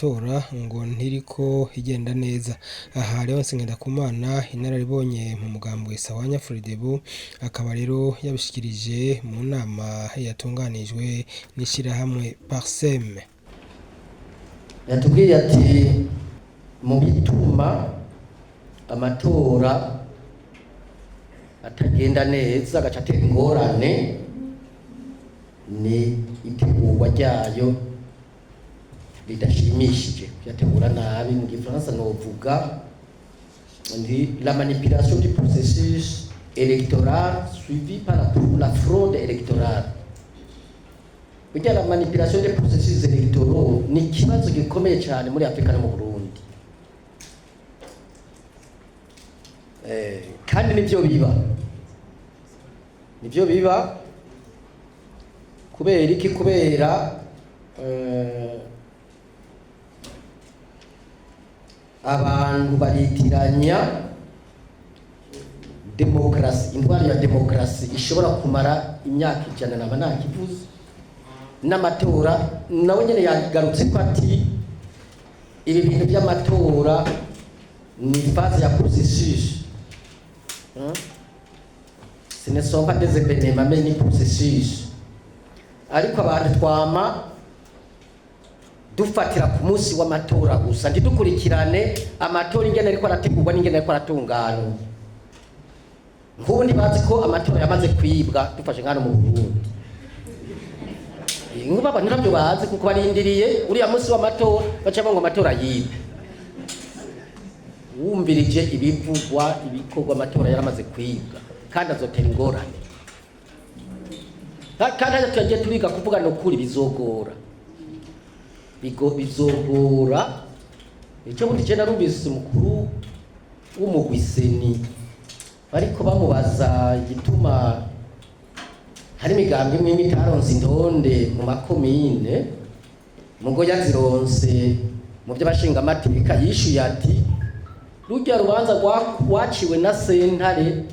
matora ngo ntiriko igenda neza. Aha rero Nsengendakumana inararibonye mu mugambwe Sahwanya Frodebu akaba rero yabishikirije mu nama yatunganijwe n'ishirahamwe Parsem. Yatubwiye ati mu bituma amatora atagenda neza agaca atera ingorane ni itegurwa ryayo ridashimishije, kuyategura nabi. Mu Gifaransa novuga la manipulation du processus électoral suivi par la fraude électorale. Burya la manipulation des processus électoraux ni ikibazo gikomeye cyane muri Afrika no mu Burundi. Kandi nivyo biba kubera iki? Kubera abantu baritiranya demokrasi, intwari ya demokrasi ishobora kumara imyaka 100 naba nakivuze, n'amatora nawe nyene yagarutse ko ati ibi bintu by'amatora ni phase ya processus. Ce ne sont pas des événements mais ni processus. Ariko abantu twama dufatira ku munsi w'amatora gusa ntidukurikirane amatora ingene ariko arategurwa n'ingene ariko aratungana. Nk'ubu ntibazi ko amatora yamaze kwibwa dufashe nkano mu Burundi. Ngo baba ntabyo bazi kuko barindiriye uriya munsi w'amatora baca ngo amatora yibe. Wumvirije ibivugwa ibikorwa amatora yaramaze kwibwa kandi azotera ingorane. Kandi tujye turiga kuvuga no kuri bizogora. Bizogora icyo muri je narumvise umukuru w'umugwiseni bariko bamubaza igituma hari imigambi imwe itaronse indonde mu makomine mugo yazironse mu by'abashinga amateka. Yishuye ati rujya rubanza rwaciwe na sentare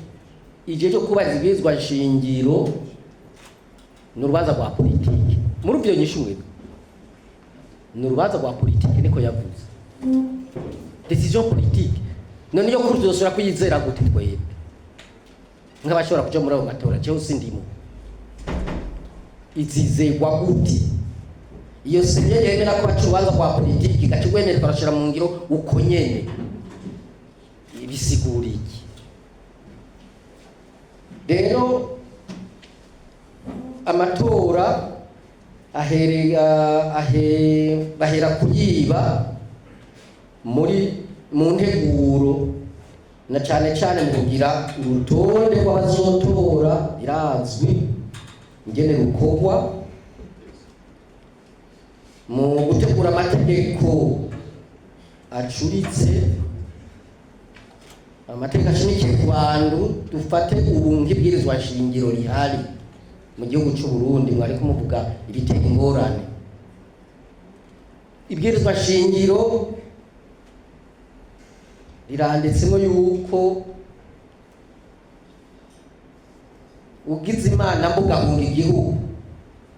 igihe cyo kubariza ibizwa shingiro n'urubanza rwa politiki. Muri byo nyishumwe n'urubanza rwa politiki niko yavuze, decision politique. None yo kuri dosora kuyizera gute twebwe nk'abashobora kuja muri abo matora? Cyo sindimo izizegwa gute iyo senye yemera ko acubanza kwa politiki gacugwemera barashira mu ngiro uko nyene ibisigura iki? Rero amatora bahera kuyiba mu nteguro na cyane cyane mu kugira urutonde rw'abazotora irazwi ingene rukorwa, mu gutegura amategeko acuritse, amategeko ashimikiye ku bantu. Dufate ubu nk'ibwirizwa shingiro rihari mu gihugu cy'u Burundi, mwari kumuvuga ibitega ingorane. Ibwirizwa shingiro riranditsemo yuko ugize imana mbugahunga igihugu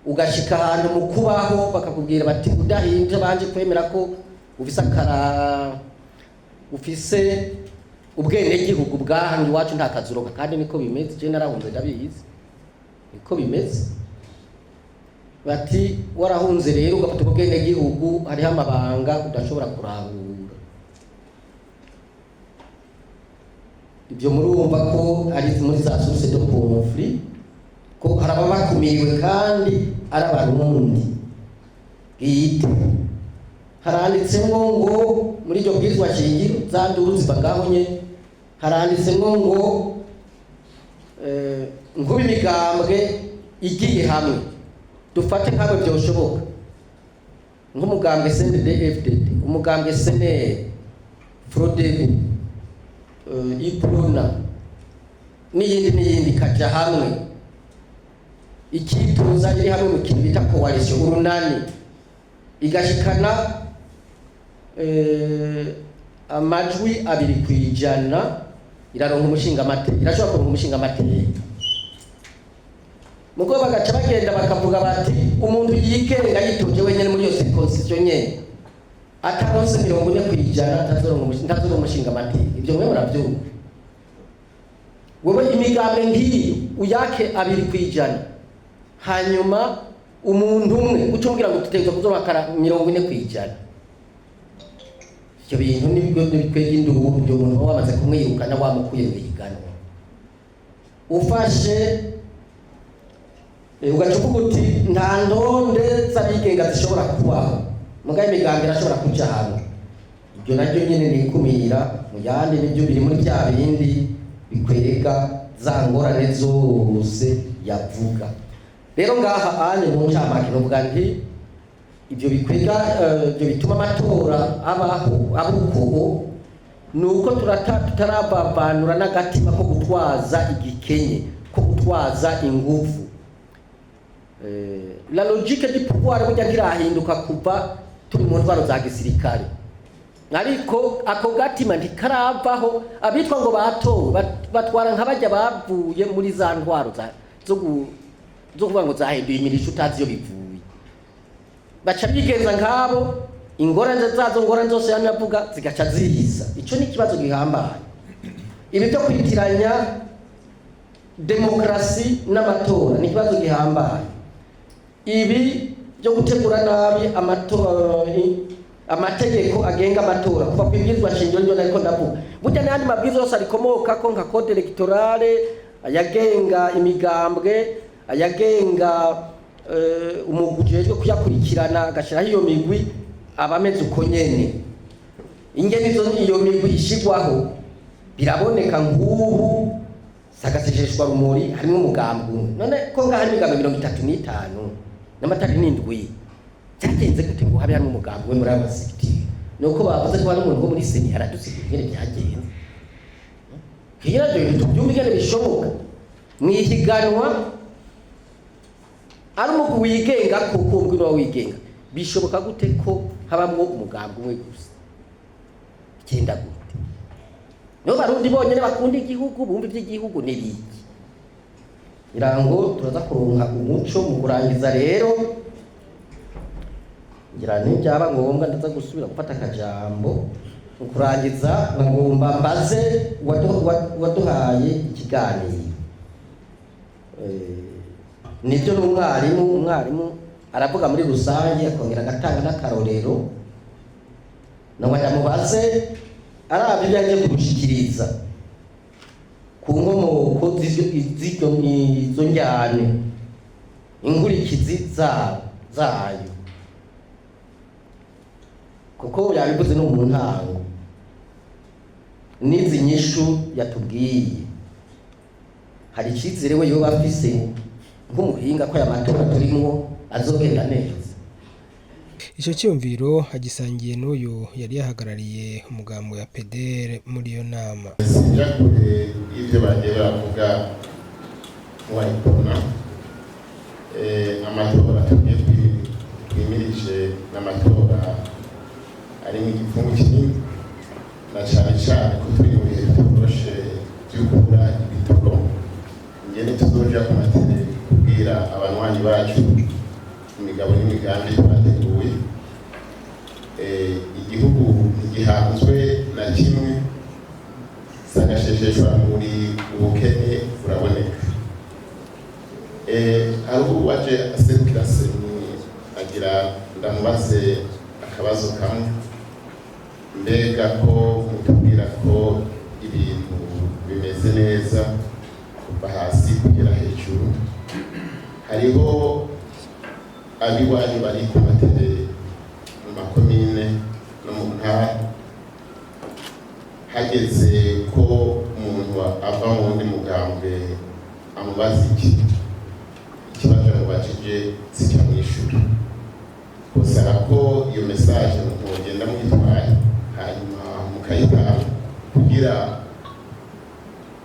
ugashika ahantu mu kubaho bakakubwira bati udahinje banje kwemera ko ufise ubwene gihugu bwahanga iwacu nta kazuroka. Kandi niko bimeze, je narahunze ndabizi niko bimeze. Bati warahunze rero ugafata ubwene gihugu hariho amabanga udashobora kurahura. Ibyo murumva ko ari muri za source de conflit, ko haraba bakumiriwe kandi ari abarundi bwite. Haranditsemo ngo muri iryo bwirizwa shingiro za nduru ziva ngaho nye, haranditsemo ngo ngubi imigambwe igiye hamwe dufate nk'abo byoshoboka nk'umugambwe CNDD-FDD, umugambwe SNL, Frodebu, Iprona n'iyindi kaja hamwe ikituza iri hamwe mu kintu bita coalition urunani igashikana amajwi 2% iraronka umushinga mateka, irashobora kuronka umushinga mateka. Mugo bagaca bagenda bakavuga bati umuntu yigenga yitoje wenyene muri yose constitution nyene ataronse 40% ntazoronka umushinga amateka. Ibyo mwe murabyumva. Wowe imigambwe ngiyo uyake 2%, hanyuma umuntu umwe ucumbwira ngo tutegeza kuzobakara 40%. Icyo bintu nibwo bikwega induru byo umuntu wamaze kumwirukana wamukuye mu higanwa. Ufashe ugacukuga uti nta ndonde z'abigenga zishobora kubaho, mugaye imigambwe irashobora kuja hamwe. Ibyo nabyo nyene nikumira mu yandi nibyo biri muri bya bindi bikwereka za ngorane zose yavuga. Rero ngaha anye mu ncamake novuga nti ibyo bikwega ibyo bituma amatora abuko nuko tutarabavanura n'agatima ko gutwaza igikenye, ko gutwaza ingufu. La logique du pouvoir burya ntirahinduka kuva turi mu ntwaro za gisirikare, ariko ako gatima ntikaravaho. Abitwa ngo batowe batwara nk'abajya bavuye muri za ntwaro zo kuvuga ngo zahinduye imirisho utazi iyo bivuye, baca bigenza nk'abo. Ingorane zose yanavuga zigaca ziza. Icyo ni ikibazo gihambaye. Ibi byo kwitiranya demokrasi n'amatora ni ikibazo gihambaye. Ibi byo gutegura nabi amategeko agenga amatora kuva ku ibwirizwa shingiro ryo ariko ndavuga burya n'andi mabwiriza yose arikomoka ko nka code electorale, ayagenga imigambwe, ayagenga umugujejwe kuyakurikirana agashiraho iyo migwi abameze uko nyene. Ingene iyo migwi ishigwaho biraboneka nk'ubu sagasesheshwa rumuri harimo umugambwe. None ko ngaha imigambwe 35 n'amatari n'indwi byagenze gute ngo habe harimo umugambwe muri abasekiti? Nuko bavuze ko hari umuntu wo muri seni haradusigaye ingene byagenze. Kira rero tubyumva ingene bishoboka mwihiganwa ari umugwi wigenga kuko umugwi wigenga bishoboka gute ko habamwo umugambwe umwe gusa? Kenda gute? No barundi bonyene bakunda igihugu bumva iby'igihugu n'ibiki. Irango turaza kuronka umuco mu kurangiza. Rero ngira ni byaba ngombwa ndaza gusubira gufata akajambo mu kurangiza. Ngomba mbaze waduhaye ikiganiro nibyo n'umwarimu aravuga muri rusange akongera agatanga n'akarorero. Nawe ndamubaze arabye byaje kugushikiriza ku nkomoko z'izo njyane, inkurikizi zayo, kuko yabivuze no mu ntango n'izi nyishu yatubwiye. Hari icyizere we yoba afise nk'umuhinga ko y'amatora turimo azogenda neza. Icyo cyumviro agisangiye n'uyu yari yahagarariye umugambo ya PDR muri iyo nama. Sinjya kure y'ibyo bagiye bavuga wayibona. Amatora tugiye twimirije n'amatora arimo igipfungu kinini, na cyane cyane ko turi mu bihe bitoroshe byo kubura ibitoro. Ngene tuzoja ku matele kubwira abanywanyi bacu imigabo n'imigambi twateguye. Igihugu ntigihanzwe na kimwe, sagashesheshwa muri ubukene buraboneka. Aho waje aserukira seni agira ndamubaze akabazo kamwe, mbega ko mutubwira ko ibintu bimeze neza kuva hasi kugera hejuru, hariho abiwanyu bari ku matele mu makomine no mu ntara, hageze ko umuntu ava mu wundi mugambwe amubaza ikibazo amubajije sicyamwishyura, gusaba ko iyo mesaje mugenda mwitwaye hanyuma mukayitanga kugira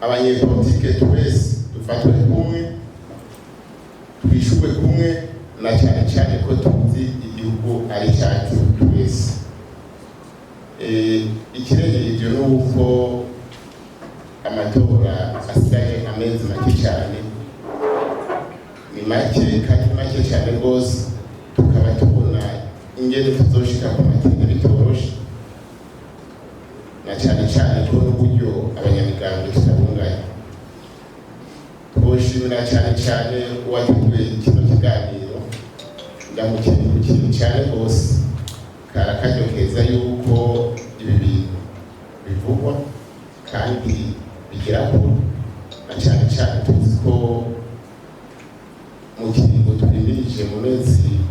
abanyepolitike twese dufatwe kumwe, twishyurwe kumwe, na cyane cyane ko tuzi igihugu ari cyacu twese. Ikirengera ibyo ni uko amatora asigaye amezi make cyane, ni make kandi make cyane rwose, tukaba tubona ingendo tuzoshika ku mateka bitoroshe. na cyane cyane ko n'uburyo abanyamigambwe tutabunganya. Twoshimira cyane cyane uwateguye kino kiganiro, ndamukeneye ku kintu cyane rwose karakaryo keza yuko ibi bintu bivugwa kandi bigira kure, na cyane cyane tuzi ko mu kiringo turimirije mu mezi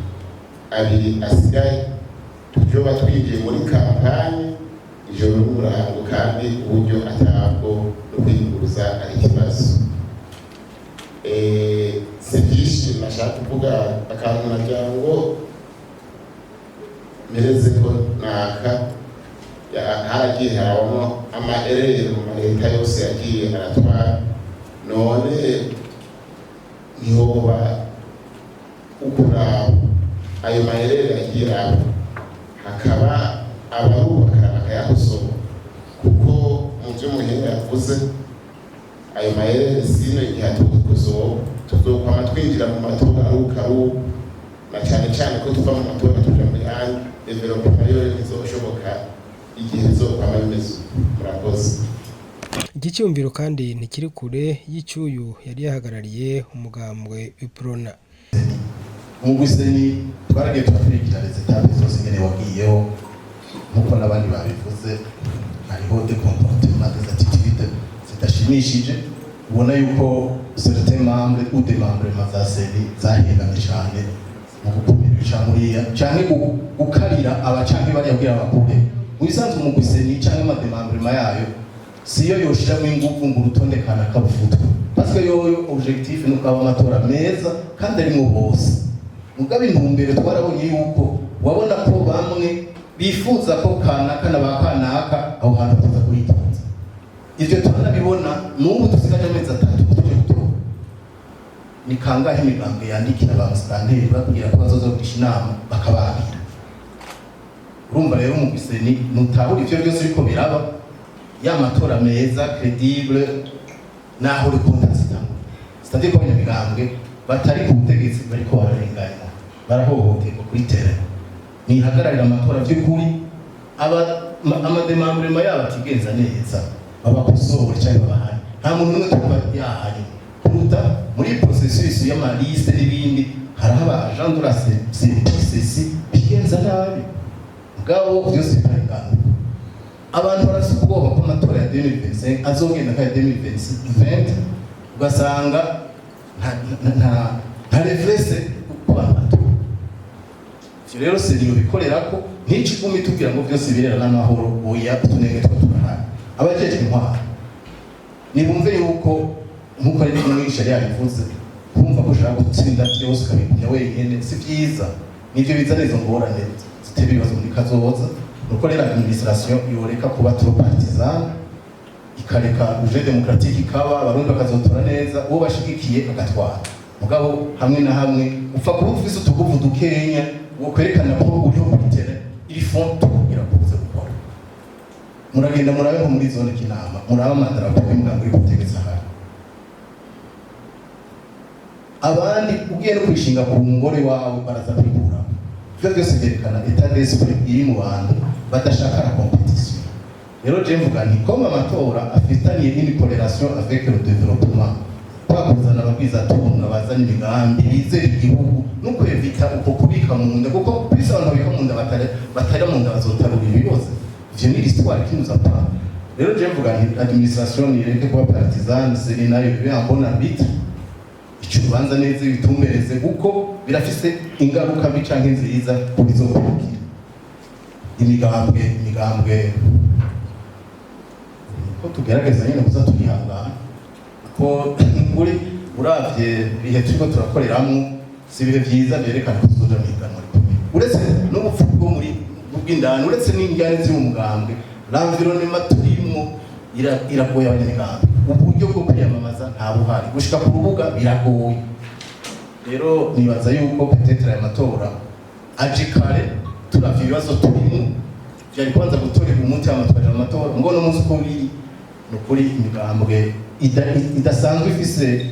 abiri asigaye tuzoba twinjiye muri kampanye ijoro n'umurango, kandi uburyo atabwo no kwiyunguruza ari ikibazo. Si byinshi nashaka kuvuga, akantu nagira ngo mereze ko naka haragiye harabamo amaerere mu maleta yose yagiye aratwara, none ntihoba ukuraba ayo maerere yagiye aba hakaba abarubaka bakayakosora, kuko mu byo umuhinga yavuze ayo maerere sino igihe tugukosoba tuzokwama twinjira mu matora arukaru, na cyane cyane ko tuva mu matora tuja mu yandi development nayo ntizoshoboka igihe zokwama bimeze. Murakoze. Iki cyumviro kandi ntikiri kure y'icyuyu yari yahagarariye umugambwe Iprona. Umugwiseni twaragiye twakurikira rezitabe zose nyene wagiyeho nkuko n'abandi babivuze, hariho de comportement des attitudes zidashimishije, ubona yuko certains membres ou des membres mazaseni zahengamye cyane mu gukumira icamuriya canke gukarira abacanke bari yabwira abakure wisanzwe umugwiseni canke amademembrement yayo siyo yoshiramo ingufu ngo urutonde kana kabufutwe, parce que yoyo objectif nuko aba amatora meza kandi ari mu bose. Mugabe intumbero twarabonye yuko wabona ko bamwe bifuza ko kanaka na bakanaka aho hantu tuza kuyitonza. Ivyo turanabibona n'ubu dusigaje amezi 3 tuje gutora. Ni kangahe imigambwe yandikira abamustanteri babwira ko bazoza kugisha inama bakababira. Urumva rero mu Giseni nutabura ivyo byose biko biraba ya matora meza credible naho uri contestant. C'est-à-dire ko imigambwe batari ku butegetsi bariko bararenganya, barahohoterwa kuri terrain. Ni hagararira amatora by'ukuri amademembrement yabo atigenza neza babakosora cyangwa bahari. Nta muntu n'umwe tuba yahari kuruta muri processus y'amaliste n'ibindi haraba agent de la CCC bigenza nabi. Mugabo byose barengana. Abantu barasubwoba ko amatora ya 2025 azogenda nka 2020 ugasanga nta reflese kubantu. Rero seriyo bikorera ko ntici gumi tubwira ngo byose birera n'amahoro oya tunenge twaturaha abajeje intwara nibumve yuko nkuko ari n'umwisha yabivuze kumva ko ushaka gutsinda byose ukabikunya wenyene si byiza, nivyo bizana izo ngorane zitera ibibazo muri kazoza. Nuko rero administration yoreka kuba trop partisan ikareka uje demokratique ikaba abarundi bakazotora neza uwo bashigikiye agatwara. Mugabo hamwe na hamwe upfa kuba ufise utuguvu dukenya wo kwerekana ko uriho kubitere iri font kugira kuze gukora. Muragenda murabe muri zone kinama muraba amadarapo y'umuganga uri gutegeza aha abandi ugiye no kwishinga ku ngore wawe baraza kwigura. Byo byose byerekana état d'esprit iri mu bantu badashaka la compétition. Rero je mvuga nti koma amatora afitaniye une corrélation avec le développement, bakuzana ababwiza tunga bazana imigambi bizera igihugu nuko evita uko kubika mu nda, kuko bisa abantu babika mu nda batari mu nda bazotarura ibibazo. Ivyo ni l'histoire qui nous apprend. Rero je mvuga nti administration ireke kuba partisan, c'est nayo bibe un bon arbitre. Icubanza neza bitumbereze kuko birafise ingaruka mbi canke nziza kubizokurikira. Imigambwe ko tugerageza nyine kuza turihangana ko muri uravye bihe turiko turakoreramwo si bihe vyiza byerekana ko tuzoja miganwa rikomeye. Uretse n'ubupfu bwo muri bw'indani, uretse n'injyane z'umugambwe, l'environnement turimo iragoye abanyamigambwe. Uburyo bwo kwiyamamaza nta buhari, gushika ku rubuga biragoye. Rero nibaza yuko peut-être aya matora aje kare turavye ibibazo turimo byari kwanza gutorera umunsi y'amatwara amatora ngo no munsi ko biri nukuri imigambwe idasanzwe ifise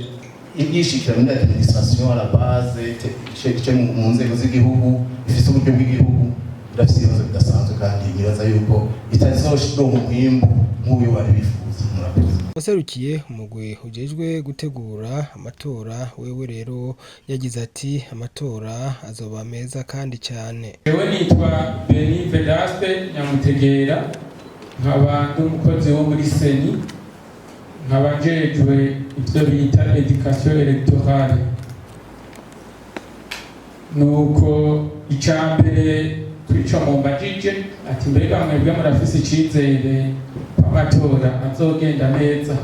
ibyishikira muri administration à la base cyo mu nzego z'igihugu ifise uburyo bw'igihugu irafite ibibazo bidasanzwe kandi nibaza yuko itazoshira umwimbu nk'uyu bari bifuza. Murakoze. waserukiye umugwi ujejwe gutegura amatora wewe rero yagize ati amatora azoba meza kandi cyane. Jewe nitwa Beni Vedaste Nyamutegera, nkaba ndi umukozi wo muri Seni, nkaba njejwe ivyo bita education electorale. Nuko icambere twica mu mbajije ati mbega mwebwe murafise icizere amatora azogenda neza.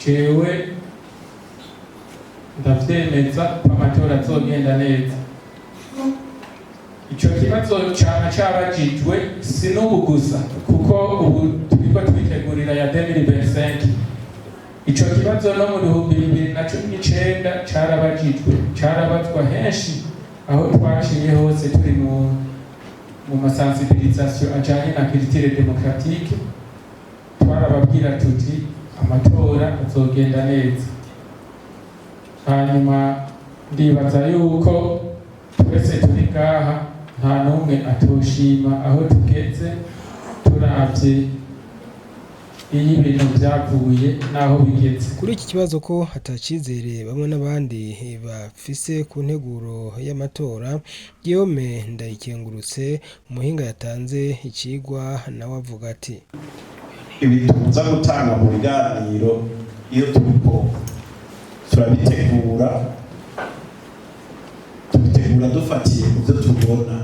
Jewe ndavyemeza amatora azogenda neza. Ico kibazo cyane cyabajijwe si n'ubu gusa kuko ubu turiko twitegurira ya 2025. Ico kibazo no mu 2019 carabajijwe, carabazwa henshi aho twaciye hose turi mu masensibilisation ajanye na culture démocratique. Twarababwira tuti amatora azogenda neza. Hanyuma ndibaza yuko twese turi ngaha nta n'umwe atoshima aho tugeze turavye iyo ibintu byavuye naho bigeze. Kuri iki kibazo ko hatacizere bamwe n'abandi bafise ku nteguro y'amatora, Guillaume Ndayikengurutse umuhinga yatanze ikigwa nawe avuga ati ibi tuza gutanga mu biganiro iyo turiko turabitegura dufatiye ku byo tubona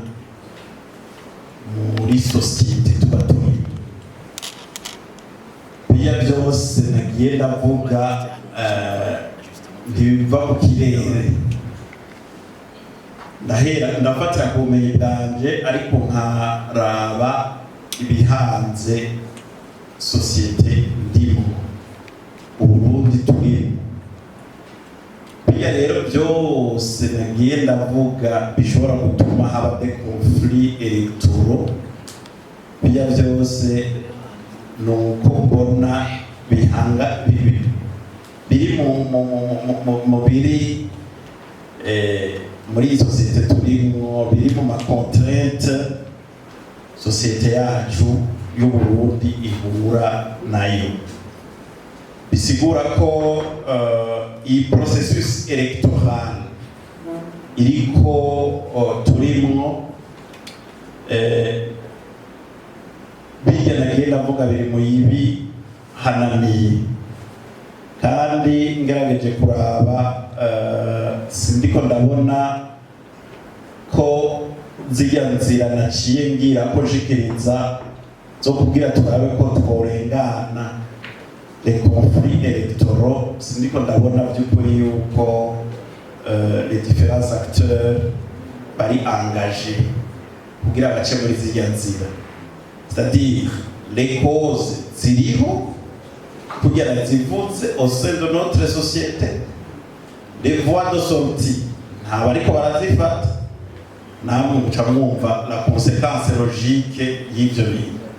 muri sosiyete tuba turi. Biya byose nagiye ndavuga ntibiva mu kirere, ndafatira ku bumenyi bwanje ariko nkaraba ibihanze sosiyete ndimo Uburundi turimo. Biya rero byose nagiye ndavuga bishobora gutuma haba des conflits électoraux. Biya byose nuko mbona bihanga biri mu biri muri sosiyete turimo, biri mu macontrainte sosiyete yacu y'Uburundi ihura nayo. Bisigura ko iyi processus electoral iriko turimo bijya nagiye ndavuga biri mu yibi hananiye, kandi ngerageje kuraba sindiko ndabona ko zijya nzira naciye ngira ko jikiriza zo kubwira turabe ko tworengana les conflits électoraux. Sindiko ndabona by'ukuri yuko les différents acteurs bari engagés kugira bace muri zijya nzira, c'est-à-dire les causes ziriho kugira zivutse au sein de notre société, les voies de sortie nta bariko barazifata, namwe muca mwumva la conséquence logique y'ivyo bintu.